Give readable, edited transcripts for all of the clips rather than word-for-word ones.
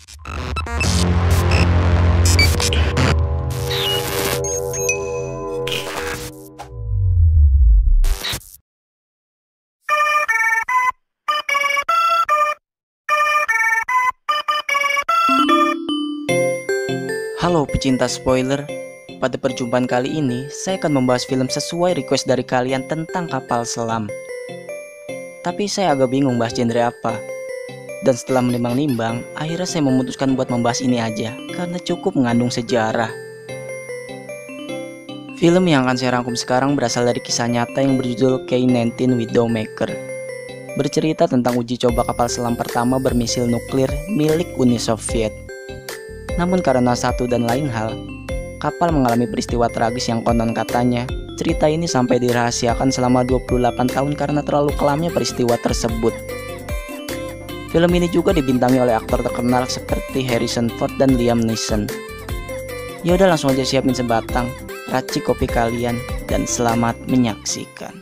Halo pecinta spoiler, pada perjumpaan kali ini saya akan membahas film sesuai request dari kalian tentang kapal selam. Tapi saya agak bingung bahas genre apa. Dan setelah menimbang-nimbang, akhirnya saya memutuskan buat membahas ini aja, karena cukup mengandung sejarah. Film yang akan saya rangkum sekarang berasal dari kisah nyata yang berjudul K-19 Widowmaker. Bercerita tentang uji coba kapal selam pertama bermisil nuklir milik Uni Soviet. Namun karena satu dan lain hal, kapal mengalami peristiwa tragis yang konon katanya cerita ini sampai dirahasiakan selama 28 tahun karena terlalu kelamnya peristiwa tersebut. Film ini juga dibintangi oleh aktor terkenal seperti Harrison Ford dan Liam Neeson. Yaudah langsung aja siapin sebatang, racik kopi kalian, dan selamat menyaksikan.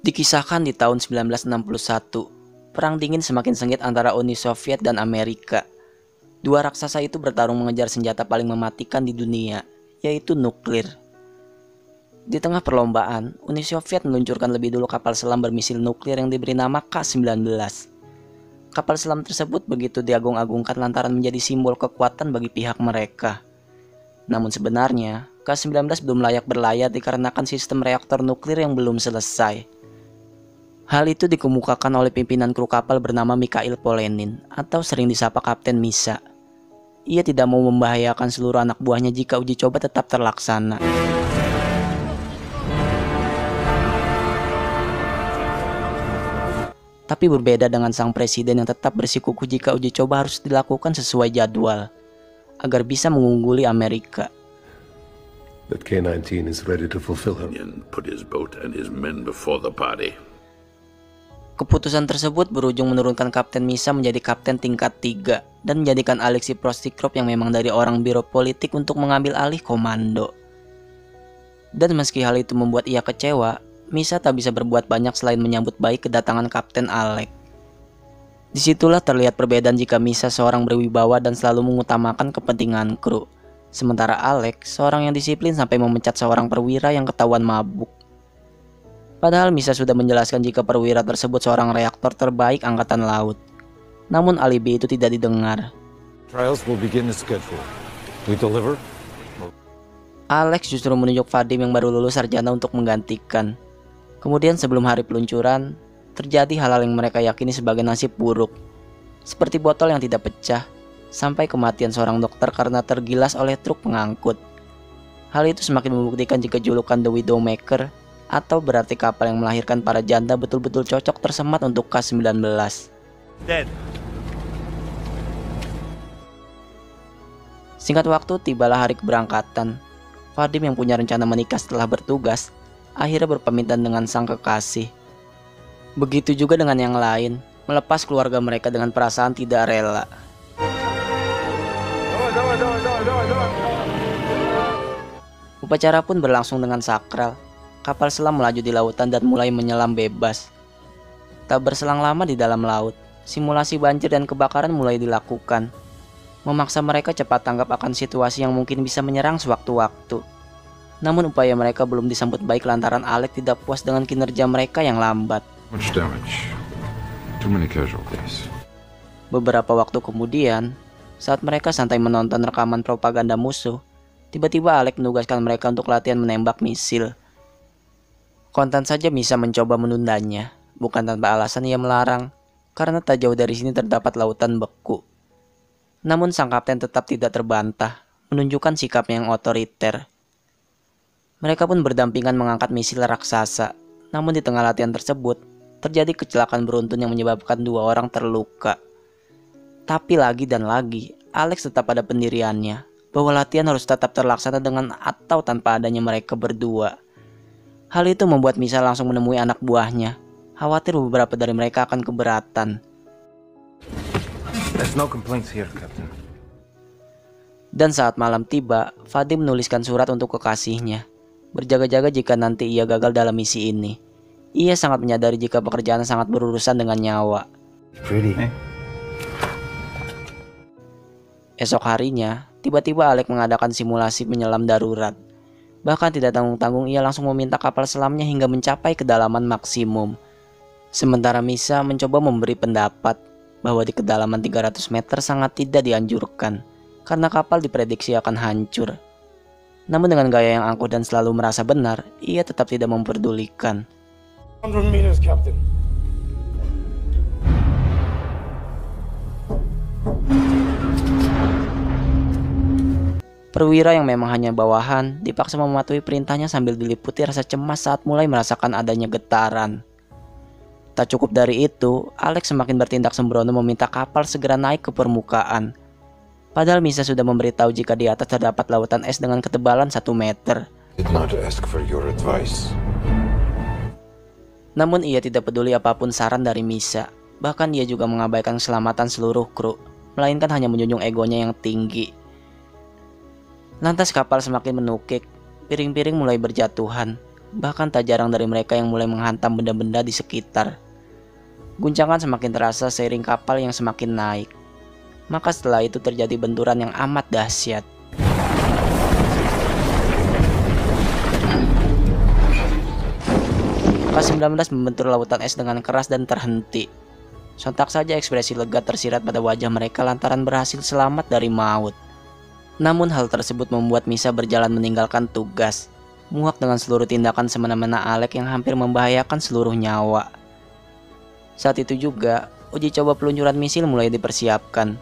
Dikisahkan di tahun 1961, perang dingin semakin sengit antara Uni Soviet dan Amerika. Dua raksasa itu bertarung mengejar senjata paling mematikan di dunia, yaitu nuklir. Di tengah perlombaan, Uni Soviet meluncurkan lebih dulu kapal selam bermisil nuklir yang diberi nama K-19. Kapal selam tersebut begitu diagung-agungkan lantaran menjadi simbol kekuatan bagi pihak mereka. Namun sebenarnya, K-19 belum layak berlayar dikarenakan sistem reaktor nuklir yang belum selesai. Hal itu dikemukakan oleh pimpinan kru kapal bernama Mikhail Polenin atau sering disapa Kapten Misa. Ia tidak mau membahayakan seluruh anak buahnya jika uji coba tetap terlaksana. Tapi berbeda dengan sang presiden yang tetap bersikukuh jika uji coba harus dilakukan sesuai jadwal agar bisa mengungguli Amerika. That K-19 is ready to fulfill him. Put his boat and his men before the party. Keputusan tersebut berujung menurunkan Kapten Misa menjadi kapten tingkat 3 dan menjadikan Alexei Prostikrov yang memang dari orang biro politik untuk mengambil alih komando. Dan meski hal itu membuat ia kecewa, Misa tak bisa berbuat banyak selain menyambut baik kedatangan Kapten Alex. Disitulah terlihat perbedaan jika Misa seorang berwibawa dan selalu mengutamakan kepentingan kru. Sementara Alex seorang yang disiplin sampai memecat seorang perwira yang ketahuan mabuk. Padahal Misa sudah menjelaskan jika perwira tersebut seorang reaktor terbaik angkatan laut. Namun alibi itu tidak didengar. Trials will begin as scheduled. We deliver. Alex justru menunjuk Vadim yang baru lulus sarjana untuk menggantikan. Kemudian sebelum hari peluncuran, terjadi hal-hal yang mereka yakini sebagai nasib buruk. Seperti botol yang tidak pecah, sampai kematian seorang dokter karena tergilas oleh truk pengangkut. Hal itu semakin membuktikan jika julukan The Widowmaker atau berarti kapal yang melahirkan para janda betul-betul cocok tersemat untuk K-19. Dead. Singkat waktu tibalah hari keberangkatan. Vadim yang punya rencana menikah setelah bertugas, akhirnya berpamitan dengan sang kekasih. Begitu juga dengan yang lain, melepas keluarga mereka dengan perasaan tidak rela. Upacara pun berlangsung dengan sakral. Kapal selam melaju di lautan dan mulai menyelam bebas. Tak berselang lama di dalam laut, simulasi banjir dan kebakaran mulai dilakukan, memaksa mereka cepat tanggap akan situasi yang mungkin bisa menyerang sewaktu-waktu. Namun upaya mereka belum disambut baik lantaran Alex tidak puas dengan kinerja mereka yang lambat. Much damage. Too many casualties. Beberapa waktu kemudian, saat mereka santai menonton rekaman propaganda musuh, tiba-tiba Alex menugaskan mereka untuk latihan menembak misil. Kontan saja Misa mencoba menundanya, bukan tanpa alasan ia melarang, karena tak jauh dari sini terdapat lautan beku. Namun sang kapten tetap tidak terbantah, menunjukkan sikapnya yang otoriter. Mereka pun berdampingan mengangkat misil raksasa, namun di tengah latihan tersebut, terjadi kecelakaan beruntun yang menyebabkan 2 orang terluka. Tapi lagi dan lagi, Alex tetap pada pendiriannya, bahwa latihan harus tetap terlaksana dengan atau tanpa adanya mereka berdua. Hal itu membuat Misa langsung menemui anak buahnya, khawatir beberapa dari mereka akan keberatan. There's no complaints here, Captain. Dan saat malam tiba, Vadim menuliskan surat untuk kekasihnya, berjaga-jaga jika nanti ia gagal dalam misi ini. Ia sangat menyadari jika pekerjaan sangat berurusan dengan nyawa. Esok harinya, tiba-tiba Alec mengadakan simulasi penyelam darurat. Bahkan tidak tanggung-tanggung ia langsung meminta kapal selamnya hingga mencapai kedalaman maksimum. Sementara Misa mencoba memberi pendapat bahwa di kedalaman 300 meter sangat tidak dianjurkan karena kapal diprediksi akan hancur. Namun dengan gaya yang angkuh dan selalu merasa benar, ia tetap tidak memperdulikan. 100 meters, Captain. Perwira yang memang hanya bawahan dipaksa mematuhi perintahnya sambil diliputi rasa cemas saat mulai merasakan adanya getaran. Tak cukup dari itu, Alex semakin bertindak sembrono meminta kapal segera naik ke permukaan. Padahal Misa sudah memberitahu jika di atas terdapat lautan es dengan ketebalan 1 meter. Did not ask for your advice. Namun ia tidak peduli apapun saran dari Misa. Bahkan ia juga mengabaikan keselamatan seluruh kru, melainkan hanya menjunjung egonya yang tinggi. Lantas kapal semakin menukik, piring-piring mulai berjatuhan. Bahkan tak jarang dari mereka yang mulai menghantam benda-benda di sekitar. Guncangan semakin terasa seiring kapal yang semakin naik. Maka setelah itu terjadi benturan yang amat dahsyat. K-19 membentur lautan es dengan keras dan terhenti. Sontak saja ekspresi lega tersirat pada wajah mereka lantaran berhasil selamat dari maut. Namun hal tersebut membuat Misa berjalan meninggalkan tugas, muak dengan seluruh tindakan semena-mena Alec yang hampir membahayakan seluruh nyawa. Saat itu juga, uji coba peluncuran misil mulai dipersiapkan.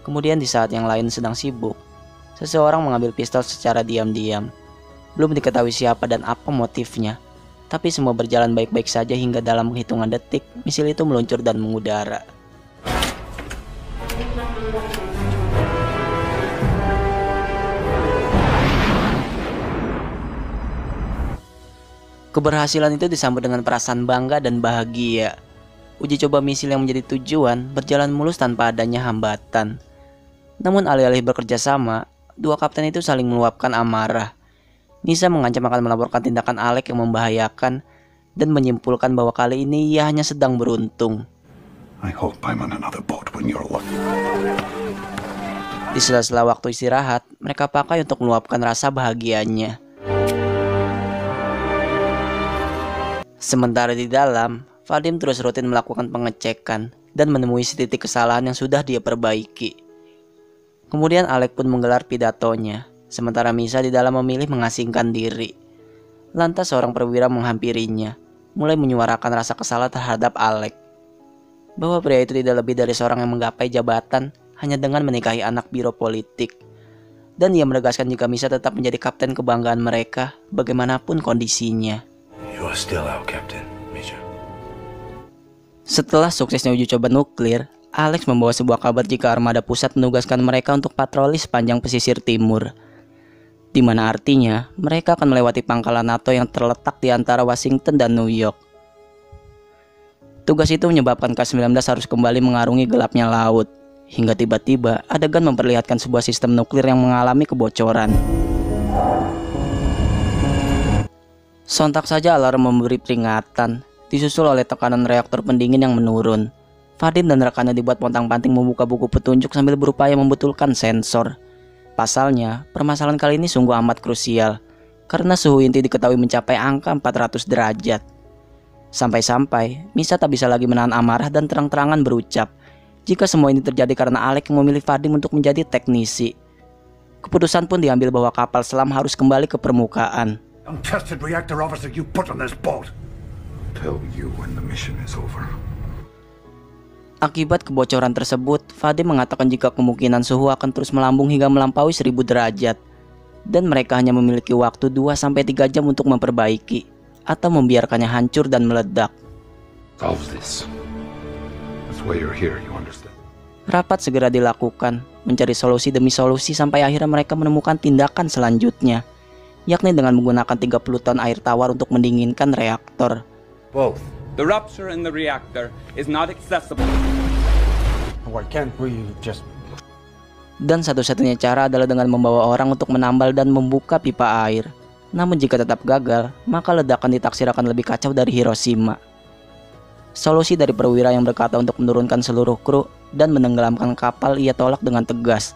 Kemudian di saat yang lain sedang sibuk, seseorang mengambil pistol secara diam-diam. Belum diketahui siapa dan apa motifnya, tapi semua berjalan baik-baik saja hingga dalam hitungan detik, misil itu meluncur dan mengudara. Keberhasilan itu disambut dengan perasaan bangga dan bahagia. Uji coba misil yang menjadi tujuan berjalan mulus tanpa adanya hambatan. Namun alih-alih bekerja sama, dua kapten itu saling meluapkan amarah. Misa mengancam akan melaporkan tindakan Alec yang membahayakan dan menyimpulkan bahwa kali ini ia hanya sedang beruntung. I hope I'm on another boat when you're lucky. Di sela-sela waktu istirahat, mereka pakai untuk meluapkan rasa bahagianya. Sementara di dalam, Vadim terus rutin melakukan pengecekan dan menemui titik kesalahan yang sudah dia perbaiki. Kemudian Alec pun menggelar pidatonya, sementara Misa di dalam memilih mengasingkan diri. Lantas seorang perwira menghampirinya, mulai menyuarakan rasa kesalahan terhadap Alec. Bahwa pria itu tidak lebih dari seorang yang menggapai jabatan hanya dengan menikahi anak biro politik. Dan ia menegaskan jika Misa tetap menjadi kapten kebanggaan mereka, bagaimanapun kondisinya. You are still our captain, Major. Setelah suksesnya uji coba nuklir, Alex membawa sebuah kabar jika armada pusat menugaskan mereka untuk patroli sepanjang pesisir timur. Di mana artinya mereka akan melewati pangkalan NATO yang terletak di antara Washington dan New York. Tugas itu menyebabkan K-19 harus kembali mengarungi gelapnya laut, hingga tiba-tiba adegan memperlihatkan sebuah sistem nuklir yang mengalami kebocoran. Sontak saja alarm memberi peringatan, disusul oleh tekanan reaktor pendingin yang menurun. Vadim dan rekannya dibuat pontang-panting membuka buku petunjuk sambil berupaya membetulkan sensor. Pasalnya, permasalahan kali ini sungguh amat krusial, karena suhu inti diketahui mencapai angka 400 derajat. Sampai-sampai, Misa tak bisa lagi menahan amarah dan terang-terangan berucap, jika semua ini terjadi karena Alec yang memilih Vadim untuk menjadi teknisi. Keputusan pun diambil bahwa kapal selam harus kembali ke permukaan. Untested reactor officer you put on this boat. Tell you when the mission is over. Akibat kebocoran tersebut, Vadim mengatakan jika kemungkinan suhu akan terus melambung hingga melampaui 1000 derajat. Dan mereka hanya memiliki waktu 2-3 jam untuk memperbaiki, atau membiarkannya hancur dan meledak. Solve this. That's why you're here, you understand? Rapat segera dilakukan, mencari solusi demi solusi sampai akhirnya mereka menemukan tindakan selanjutnya, yakni dengan menggunakan 30 ton air tawar untuk mendinginkan reaktor. Both. The rupture in the reactor is not accessible. Why can't we just... Dan satu-satunya cara adalah dengan membawa orang untuk menambal dan membuka pipa air. Namun jika tetap gagal, maka ledakan ditaksir akan lebih kacau dari Hiroshima. Solusi dari perwira yang berkata untuk menurunkan seluruh kru dan menenggelamkan kapal ia tolak dengan tegas.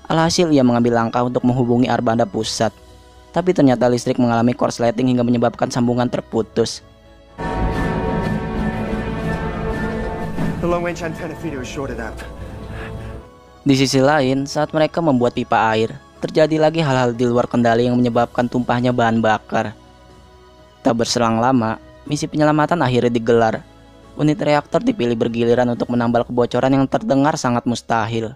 Alhasil ia mengambil langkah untuk menghubungi Armada pusat. Tapi ternyata listrik mengalami korsleting hingga menyebabkan sambungan terputus. The long-range antenna feeder is shorted out. Di sisi lain, saat mereka membuat pipa air, terjadi lagi hal-hal di luar kendali yang menyebabkan tumpahnya bahan bakar. Tak berselang lama, misi penyelamatan akhirnya digelar. Unit reaktor dipilih bergiliran untuk menambal kebocoran yang terdengar sangat mustahil.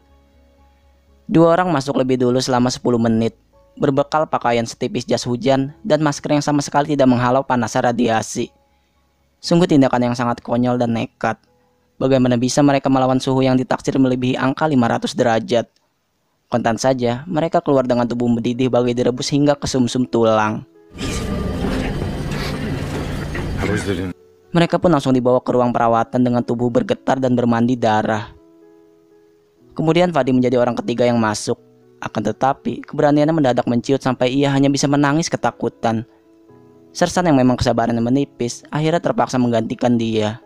2 orang masuk lebih dulu selama 10 menit, berbekal pakaian setipis jas hujan dan masker yang sama sekali tidak menghalau panasnya radiasi. Sungguh tindakan yang sangat konyol dan nekat. Bagaimana bisa mereka melawan suhu yang ditaksir melebihi angka 500 derajat? Kontan saja, mereka keluar dengan tubuh mendidih bagai direbus hingga ke sumsum tulang. Mereka pun langsung dibawa ke ruang perawatan dengan tubuh bergetar dan bermandi darah. Kemudian Fadi menjadi orang ketiga yang masuk. Akan tetapi, keberaniannya mendadak menciut sampai ia hanya bisa menangis ketakutan. Sersan yang memang kesabarannya menipis, akhirnya terpaksa menggantikan dia.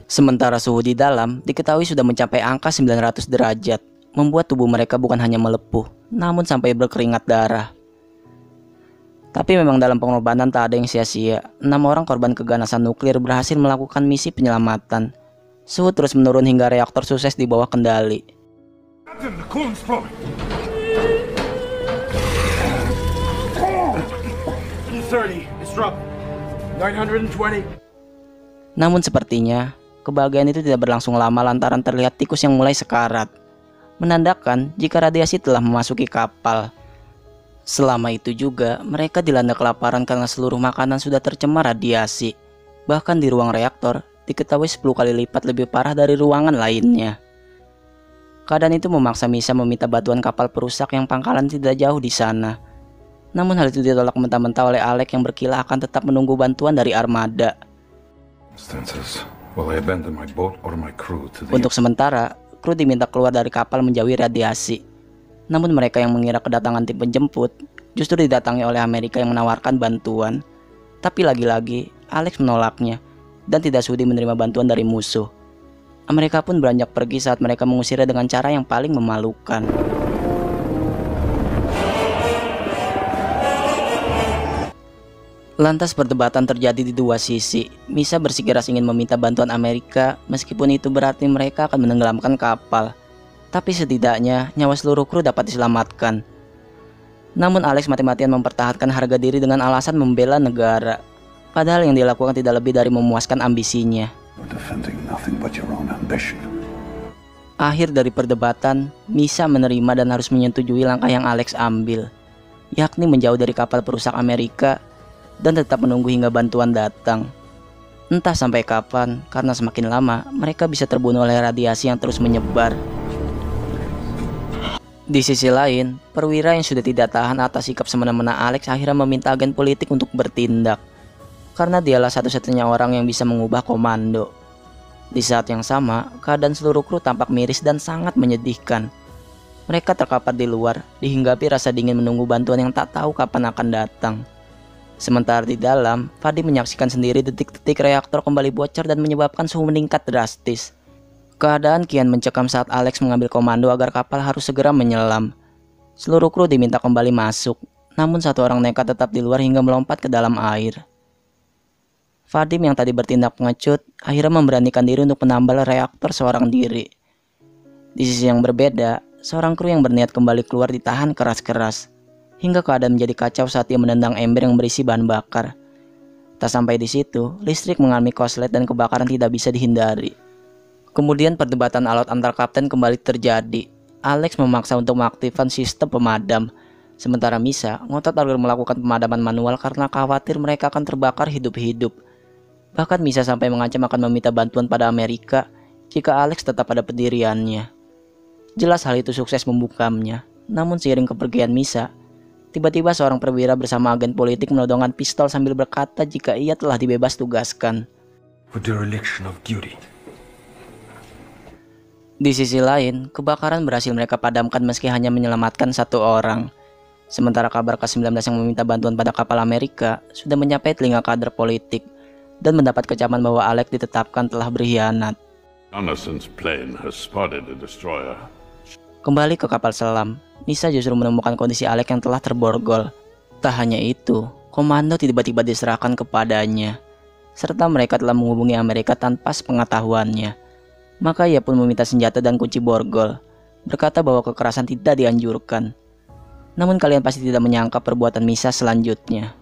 Sementara suhu di dalam diketahui sudah mencapai angka 900 derajat, membuat tubuh mereka bukan hanya melepuh, namun sampai berkeringat darah. Tapi memang dalam pengorbanan tak ada yang sia-sia. 6 orang korban keganasan nuklir berhasil melakukan misi penyelamatan. Suhu terus menurun hingga reaktor sukses di bawah kendali. Captain, the coolant's flowing. E30, it's dropping. 920. Namun sepertinya kebahagiaan itu tidak berlangsung lama lantaran terlihat tikus yang mulai sekarat, menandakan jika radiasi telah memasuki kapal. Selama itu juga mereka dilanda kelaparan karena seluruh makanan sudah tercemar radiasi. Bahkan di ruang reaktor diketahui 10 kali lipat lebih parah dari ruangan lainnya. Keadaan itu memaksa Misa meminta bantuan kapal perusak yang pangkalan tidak jauh di sana. Namun hal itu ditolak mentah-mentah oleh Alec yang berkilah akan tetap menunggu bantuan dari armada. Untuk sementara, kru diminta keluar dari kapal menjauhi radiasi. Namun mereka yang mengira kedatangan tim penjemput justru didatangi oleh Amerika yang menawarkan bantuan. Tapi lagi-lagi, Alex menolaknya dan tidak sudi menerima bantuan dari musuh. Amerika pun beranjak pergi saat mereka mengusirnya dengan cara yang paling memalukan. Lantas perdebatan terjadi di dua sisi. Misa bersikeras ingin meminta bantuan Amerika, meskipun itu berarti mereka akan menenggelamkan kapal. Tapi setidaknya nyawa seluruh kru dapat diselamatkan. Namun Alex mati-matian mempertahankan harga diri dengan alasan membela negara. Padahal yang dilakukan tidak lebih dari memuaskan ambisinya. Akhir dari perdebatan, Misa menerima dan harus menyetujui langkah yang Alex ambil, yakni menjauh dari kapal perusak Amerika dan tetap menunggu hingga bantuan datang. Entah sampai kapan, karena semakin lama mereka bisa terbunuh oleh radiasi yang terus menyebar. Di sisi lain, perwira yang sudah tidak tahan atas sikap semena-mena Alex akhirnya meminta agen politik untuk bertindak, karena dialah satu-satunya orang yang bisa mengubah komando. Di saat yang sama, keadaan seluruh kru tampak miris dan sangat menyedihkan. Mereka terkapar di luar, dihinggapi rasa dingin menunggu bantuan yang tak tahu kapan akan datang. Sementara di dalam, Fadi menyaksikan sendiri detik-detik reaktor kembali bocor dan menyebabkan suhu meningkat drastis. Keadaan kian mencekam saat Alex mengambil komando agar kapal harus segera menyelam. Seluruh kru diminta kembali masuk, namun satu orang nekat tetap di luar hingga melompat ke dalam air. Vadim yang tadi bertindak pengecut, akhirnya memberanikan diri untuk menambal reaktor seorang diri. Di sisi yang berbeda, seorang kru yang berniat kembali keluar ditahan keras-keras, hingga keadaan menjadi kacau saat ia menendang ember yang berisi bahan bakar. Tak sampai di situ, listrik mengalami korslet dan kebakaran tidak bisa dihindari. Kemudian perdebatan alot antar kapten kembali terjadi. Alex memaksa untuk mengaktifkan sistem pemadam, sementara Misa ngotot agar melakukan pemadaman manual karena khawatir mereka akan terbakar hidup-hidup. Bahkan Misa sampai mengancam akan meminta bantuan pada Amerika jika Alex tetap pada pendiriannya. Jelas hal itu sukses membukamnya, namun seiring kepergian Misa, tiba-tiba seorang perwira bersama agen politik menodongkan pistol sambil berkata jika ia telah dibebas tugaskan. For dereliction of duty. Di sisi lain, kebakaran berhasil mereka padamkan meski hanya menyelamatkan 1 orang. Sementara kabar K-19 yang meminta bantuan pada kapal Amerika sudah mencapai telinga kader politik dan mendapat kecaman bahwa Alex ditetapkan telah berkhianat. Jonathan's plane has spotted a destroyer. Kembali ke kapal selam, Misa justru menemukan kondisi Alex yang telah terborgol. Tak hanya itu, komando tiba-tiba diserahkan kepadanya, serta mereka telah menghubungi Amerika tanpa sepengetahuannya. Maka ia pun meminta senjata dan kunci borgol, berkata bahwa kekerasan tidak dianjurkan. Namun kalian pasti tidak menyangka perbuatan Misa selanjutnya.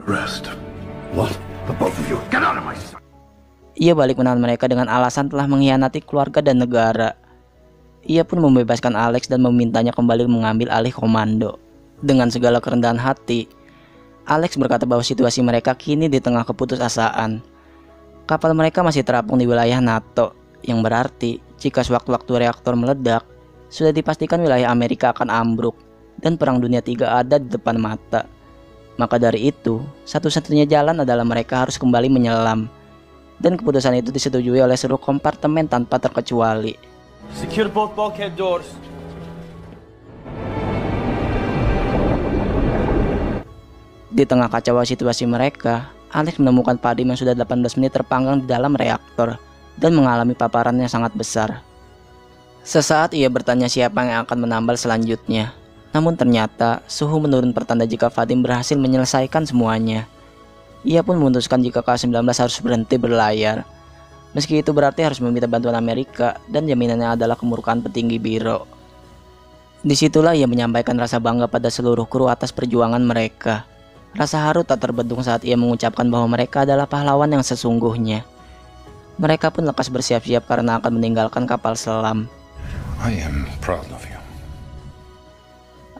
Rest. What? The both of you, get out of my sight! Ia balik menahan mereka dengan alasan telah mengkhianati keluarga dan negara. Ia pun membebaskan Alex dan memintanya kembali mengambil alih komando. Dengan segala kerendahan hati, Alex berkata bahwa situasi mereka kini di tengah keputusasaan. Kapal mereka masih terapung di wilayah NATO, yang berarti jika sewaktu-waktu reaktor meledak, sudah dipastikan wilayah Amerika akan ambruk dan Perang Dunia III ada di depan mata. Maka dari itu, satu-satunya jalan adalah mereka harus kembali menyelam. Dan keputusan itu disetujui oleh seluruh kompartemen tanpa terkecuali. Secure both bulkhead doors. Di tengah kacau situasi mereka, Alex menemukan Vadim yang sudah 18 menit terpanggang di dalam reaktor dan mengalami paparan yang sangat besar. Sesaat ia bertanya siapa yang akan menambal selanjutnya. Namun ternyata suhu menurun pertanda jika Vadim berhasil menyelesaikan semuanya. Ia pun memutuskan jika K-19 harus berhenti berlayar. Meski itu berarti harus meminta bantuan Amerika dan jaminannya adalah kemurkaan petinggi biro. Disitulah ia menyampaikan rasa bangga pada seluruh kru atas perjuangan mereka. Rasa haru tak terbendung saat ia mengucapkan bahwa mereka adalah pahlawan yang sesungguhnya. Mereka pun lekas bersiap-siap karena akan meninggalkan kapal selam. I am proud of you.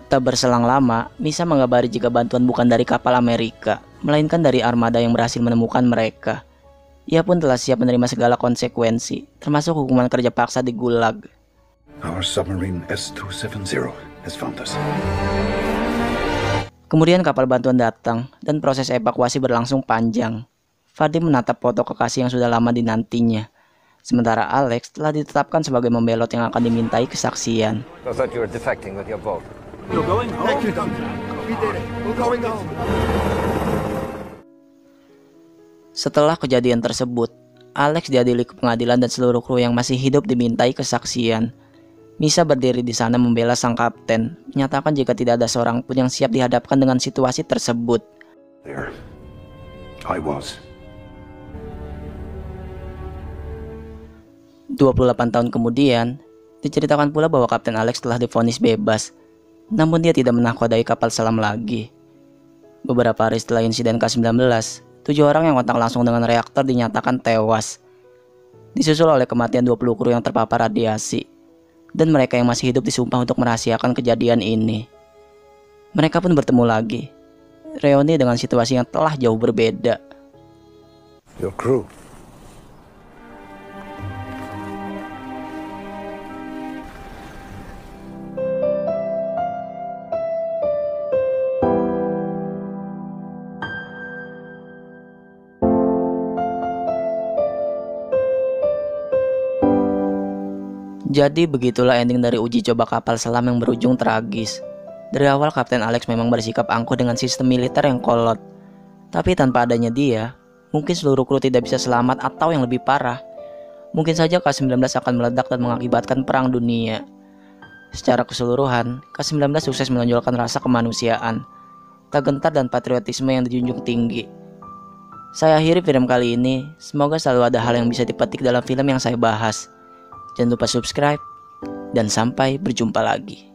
Tak berselang lama, Misa mengabari jika bantuan bukan dari kapal Amerika, melainkan dari armada yang berhasil menemukan mereka. Ia pun telah siap menerima segala konsekuensi, termasuk hukuman kerja paksa di Gulag. Our submarine S-270 has found us. Kemudian kapal bantuan datang, dan proses evakuasi berlangsung panjang. Vadim menatap foto kekasih yang sudah lama dinantinya. Sementara Alex telah ditetapkan sebagai membelot yang akan dimintai kesaksian. I thought you were defecting with your boat. You're going home? Thank you, Doctor. We did it. We're going home. Setelah kejadian tersebut, Alex diadili ke pengadilan dan seluruh kru yang masih hidup dimintai kesaksian. Misa berdiri di sana membela sang kapten, menyatakan jika tidak ada seorang pun yang siap dihadapkan dengan situasi tersebut. There. I was. 28 tahun kemudian, diceritakan pula bahwa Kapten Alex telah divonis bebas. Namun dia tidak menakodai kapal selam lagi. Beberapa hari setelah insiden K-19, 7 orang yang kontak langsung dengan reaktor dinyatakan tewas. Disusul oleh kematian 20 kru yang terpapar radiasi. Dan mereka yang masih hidup disumpah untuk merahasiakan kejadian ini. Mereka pun bertemu lagi. Reuni dengan situasi yang telah jauh berbeda. Your crew. Jadi begitulah ending dari uji coba kapal selam yang berujung tragis. Dari awal Kapten Alex memang bersikap angkuh dengan sistem militer yang kolot. Tapi tanpa adanya dia, mungkin seluruh kru tidak bisa selamat atau yang lebih parah. Mungkin saja K-19 akan meledak dan mengakibatkan perang dunia. Secara keseluruhan, K-19 sukses menonjolkan rasa kemanusiaan, tak gentar dan patriotisme yang dijunjung tinggi. Saya akhiri film kali ini, semoga selalu ada hal yang bisa dipetik dalam film yang saya bahas. Jangan lupa subscribe, dan sampai berjumpa lagi.